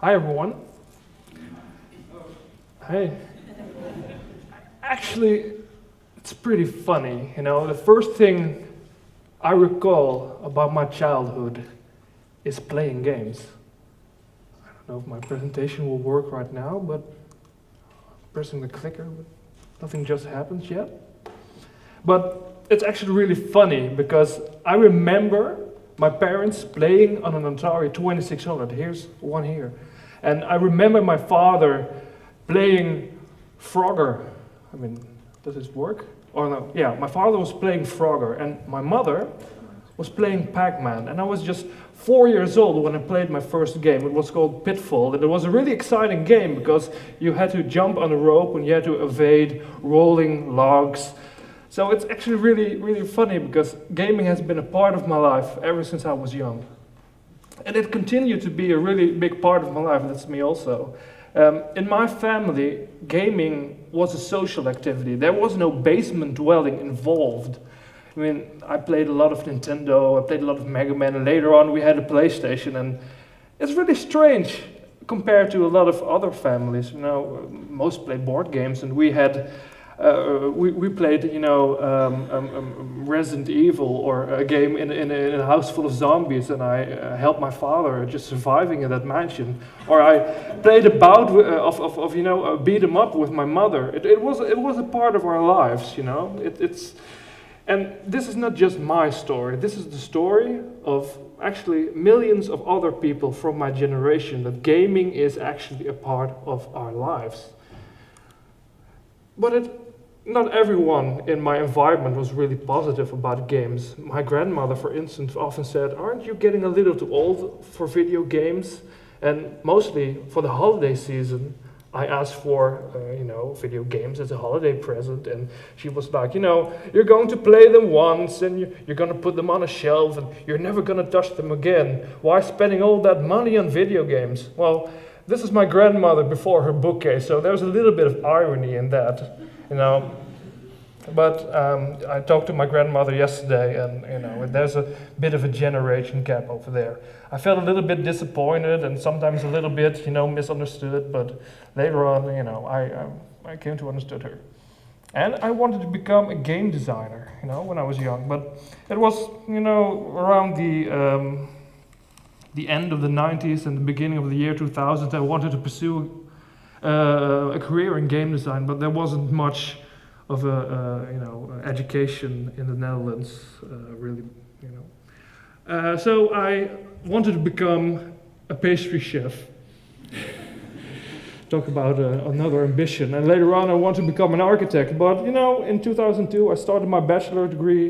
Hi everyone. Hey. Actually, it's pretty funny. The first thing I recall about my childhood is playing games. I don't know if my presentation will work right now, but pressing the clicker, but nothing just happens yet. But it's actually really funny because I remember my parents playing on an Atari 2600. Here's one here. And I remember my father playing Frogger. I mean, does this work? Or no? Yeah, my father was playing Frogger, and my mother was playing Pac-Man. And I was just 4 years old when I played my first game. It was called Pitfall, and it was a really exciting game because you had to jump on a rope and you had to evade rolling logs. So it's actually really, really funny because gaming has been a part of my life ever since I was young. And it continued to be a really big part of my life. That's me also. In my family, gaming was a social activity. There was no basement dwelling involved. I mean, I played a lot of Nintendo, I played a lot of Mega Man, and later on we had a PlayStation. And it's really strange compared to a lot of other families. Most play board games, and we had we played, Resident Evil or a game in a house full of zombies, and I helped my father just surviving in that mansion. Or I played a bout of beat 'em up with my mother. It was a part of our lives, And this is not just my story. This is the story of actually millions of other people from my generation. That gaming is actually a part of our lives. But not everyone in my environment was really positive about games. My grandmother, for instance, often said, "Aren't you getting a little too old for video games?" And mostly for the holiday season, I asked for, video games as a holiday present, and she was like, "You're going to play them once, and you're going to put them on a shelf, and you're never going to touch them again. Why spending all that money on video games?" Well, this is my grandmother before her bookcase, so there's a little bit of irony in that, But I talked to my grandmother yesterday, and there's a bit of a generation gap over there. I felt a little bit disappointed and sometimes a little bit, misunderstood. But later on, I came to understand her. And I wanted to become a game designer, when I was young. But it was, around the end of the 90s and the beginning of the year 2000, I wanted to pursue a career in game design, but there wasn't much of education in the Netherlands, really, So I wanted to become a pastry chef. Talk about another ambition. And later on, I wanted to become an architect. But in 2002, I started my bachelor degree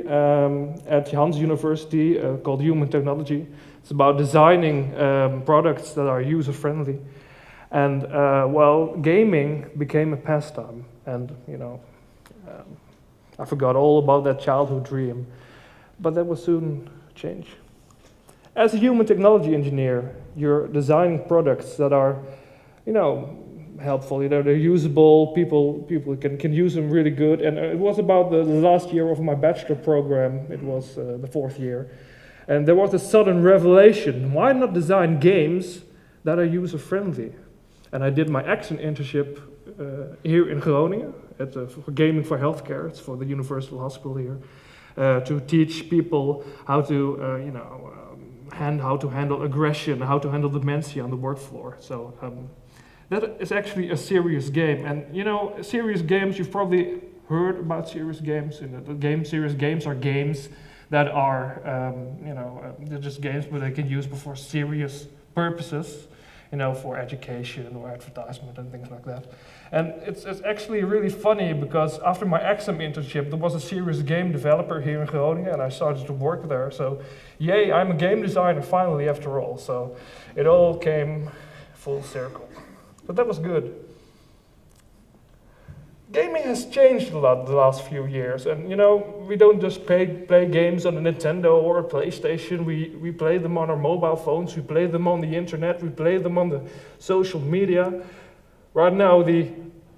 at Hanze University called Human Technology. It's about designing products that are user-friendly. And gaming became a pastime. And I forgot all about that childhood dream, but that will soon change. As a human technology engineer, you're designing products that are, helpful. They're usable. People can use them really good. And it was about the last year of my bachelor program. It was the fourth year, and there was a sudden revelation: why not design games that are user friendly? And I did my accent internship here in Groningen for Gaming for Healthcare. It's for the Universal Hospital here, to teach people how to, how to handle aggression, how to handle dementia on the work floor. So that is actually a serious game. And serious games, you've probably heard about serious games. Serious games are games that are, they're just games, but they can use for serious purposes. For education or advertisement and things like that. And it's actually really funny because after my exam internship, there was a serious game developer here in Groningen, and I started to work there. So, yay, I'm a game designer finally after all. So it all came full circle. But that was good. Gaming has changed a lot the last few years, and we don't just play games on a Nintendo or a PlayStation. We play them on our mobile phones. We play them on the internet. We play them on the social media. Right now, the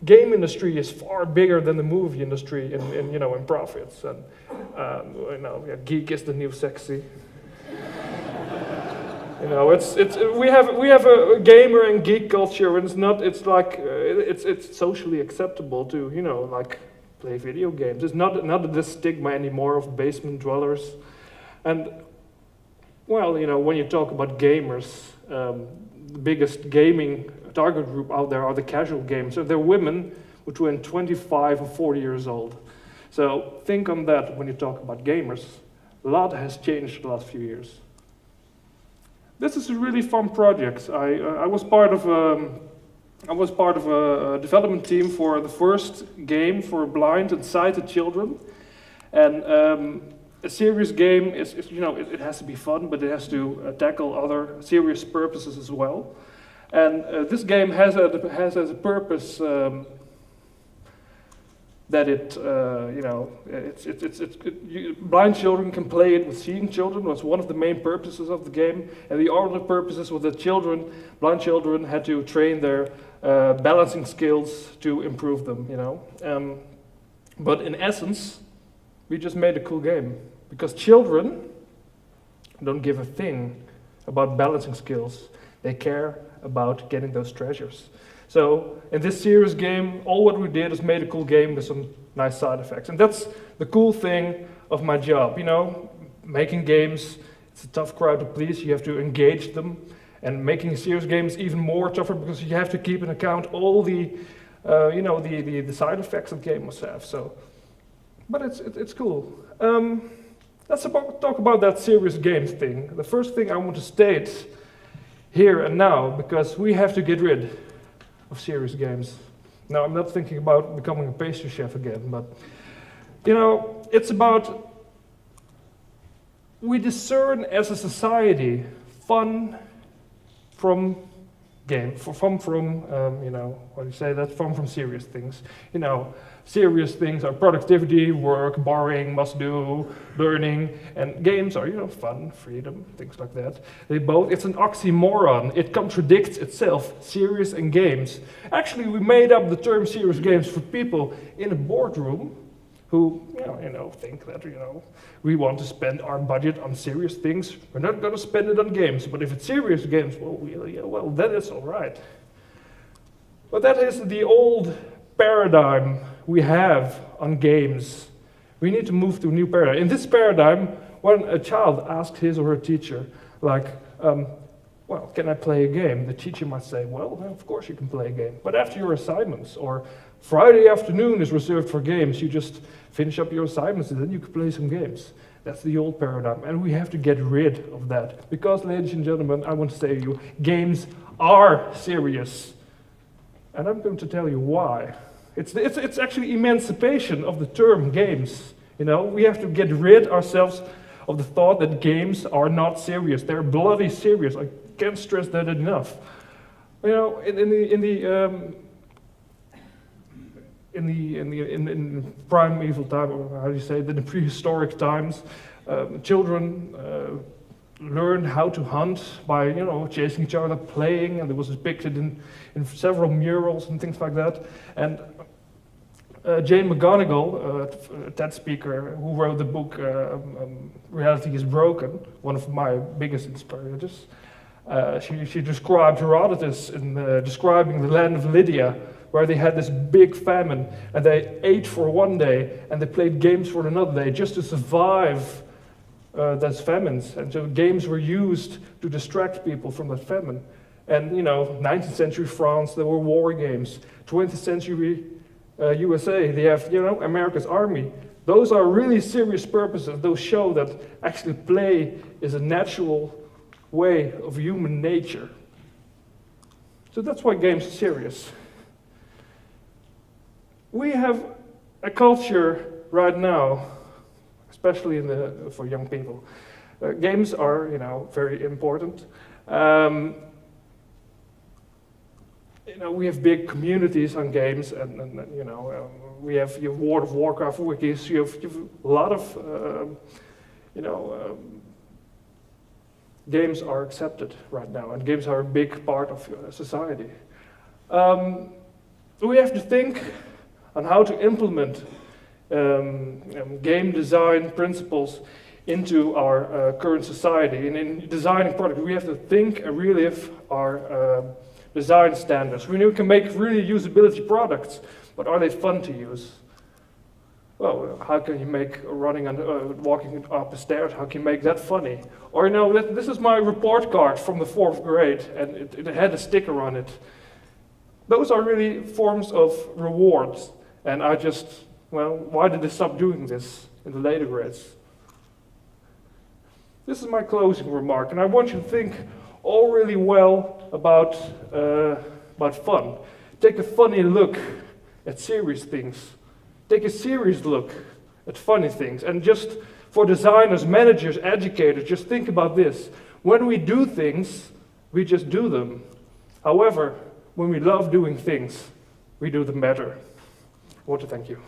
game industry is far bigger than the movie industry in profits. And geek is the new sexy. You know, we have a gamer and geek culture, and it's socially acceptable to, you know, like play video games. It's not this stigma anymore of basement dwellers. And well, you know, when you talk about gamers, the biggest gaming target group out there are the casual gamers. So they're women between 25 and 40 years old. So think on that when you talk about gamers. A lot has changed the last few years. This is a really fun project. I was part of a development team for the first game for blind and sighted children, and a serious game is you know, it has to be fun, but it has to tackle other serious purposes as well. And this game has as a purpose that blind children can play it with seeing children. Was one of the main purposes of the game, and the other purposes was that blind children had to train their balancing skills to improve them. You know, but in essence, we just made a cool game because children don't give a thing about balancing skills. They care about getting those treasures. So in this serious game, all what we did is made a cool game with some nice side effects. And that's the cool thing of my job, you know, making games. It's a tough crowd to please. You have to engage them. And making serious games even more tougher because you have to keep in account all the, the side effects that game must have. So, but it's cool. Let's talk about that serious games thing. The first thing I want to state here and now, because we have to get rid of serious games. Now, I'm not thinking about becoming a pastry chef again, but, you know, it's about, we discern as a society fun from game, from serious things. You know, serious things are productivity, work, borrowing, must do, learning, and games are, you know, fun, freedom, things like that. It's an oxymoron. It contradicts itself, serious and games. Actually, we made up the term serious games for people in a boardroom who, think that, we want to spend our budget on serious things. We're not going to spend it on games, but if it's serious games, then it's all right. But that is the old paradigm we have on games. We need to move to a new paradigm. In this paradigm, when a child asks his or her teacher, like, can I play a game? The teacher might say, well, of course you can play a game, but after your assignments, or Friday afternoon is reserved for games, you just finish up your assignments and then you can play some games. That's the old paradigm, and we have to get rid of that. Because, ladies and gentlemen, I want to say to you, games are serious. And I'm going to tell you why. It's actually emancipation of the term games. You know, we have to get rid ourselves of the thought that games are not serious. They're bloody serious. I can't stress that enough. You know, in primeval time, or how do you say it, in the prehistoric times, children learned how to hunt by, chasing each other, playing, and it was depicted in several murals and things like that. And Jane McGonigal, a TED speaker who wrote the book Reality is Broken, one of my biggest inspirators, she described Herodotus in describing the land of Lydia, where they had this big famine, and they ate for one day, and they played games for another day, just to survive those famines. And so games were used to distract people from that famine. And 19th century France, there were war games. 20th century USA, they have America's Army. Those are really serious purposes. Those show that actually play is a natural way of human nature. So that's why games are serious. We have a culture right now, especially for young people. Games are, very important. We have big communities on games, and we have your World of Warcraft wikis. You have a lot of, games are accepted right now, and games are a big part of society. We have to think on how to implement game design principles into our current society. And in designing products, we have to think and relive our design standards. We know we can make really usability products, but are they fun to use? Well, how can you make running and walking up the stairs, how can you make that funny? Or this is my report card from the 4th grade, and it had a sticker on it. Those are really forms of rewards, and why did they stop doing this in the later grades? This is my closing remark, and I want you to think all really well about fun. Take a funny look at serious things. Take a serious look at funny things. And just for designers, managers, educators, just think about this. When we do things, we just do them. However, when we love doing things, we do them better. I want to thank you.